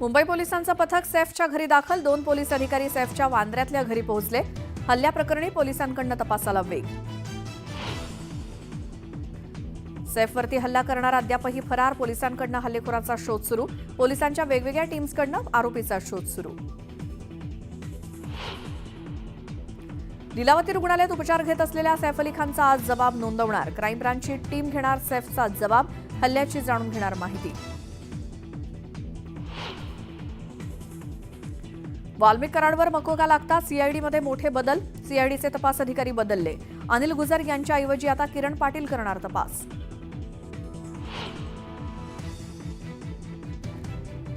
मुंबई पोलिसांचं पथक सैफच्या घरी दाखल. 2 पोलीस अधिकारी सैफच्या वांद्र्यातल्या घरी पोहोचले. हल्ल्याप्रकरणी पोलिसांकडून तपासाला वेग. सैफवरती हल्ला करणारा अद्यापही फरार. पोलिसांकडून हल्लेखोराचा शोध सुरू. पोलिसांच्या वेगवेगळ्या टीम्सकडून आरोपीचा शोध सुरू. लीलावती रुग्णालयात उपचार घेत असलेल्या सैफ अली खानचा आज जबाब नोंदवणार. क्राईम ब्रांचची टीम घेणार सैफचा जबाब. हल्ल्याची जाणून घेणार माहिती. वाल्मिक कराडवर मकोका लागता सीआयडीमध्ये मोठे बदल. सीआयडीचे तपास अधिकारी बदलले. अनिल गुजर यांच्याऐवजी आता किरण पाटील करणार तपास.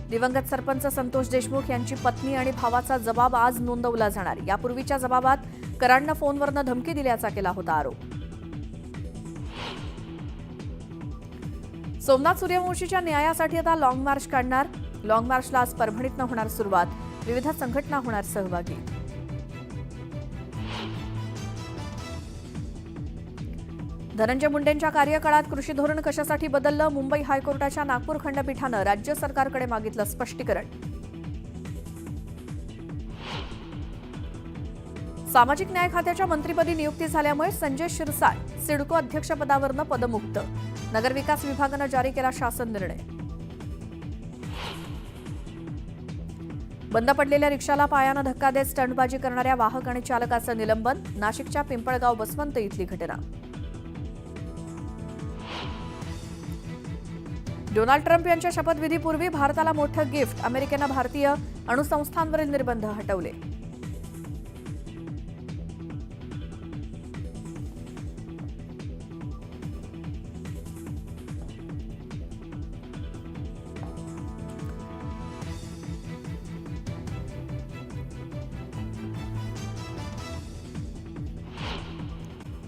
दिवंगत सरपंच संतोष देशमुख यांची पत्नी आणि भावाचा जबाब आज नोंदवला जाणार. यापूर्वीच्या जबाबात कराडनं फोनवरनं धमकी दिल्याचा केला होता आरोप. सोमनाथ सूर्यवंशीच्या न्यायासाठी आता लॉंग मार्च काढणार. लॉंग मार्चला आज परभणीतनं होणार सुरुवात. विविध संघटना होणार सहभागी. धनंजय मुंडेंच्या कार्यकाळात कृषी धोरण कशासाठी बदललं. मुंबई हायकोर्टाच्या नागपूर खंडपीठानं राज्य सरकारकडे मागितलं स्पष्टीकरण. सामाजिक न्याय खात्याच्या मंत्रिपदी नियुक्ती झाल्यामुळे संजय शिरसाट सिडको अध्यक्षपदावरनं पदमुक्त. नगरविकास विभागानं जारी केला शासन निर्णय. बंद पडलेल्या रिक्षाला पायानं धक्का देत स्टंटबाजी करणाऱ्या वाहक आणि चालकाचं निलंबन. नाशिकच्या पिंपळगाव बसवंत इथली घटना. डोनाल्ड ट्रम्प यांच्या शपथविधीपूर्वी भारताला मोठं गिफ्ट. अमेरिकेनं भारतीय अणुसंस्थांवरील निर्बंध हटवले.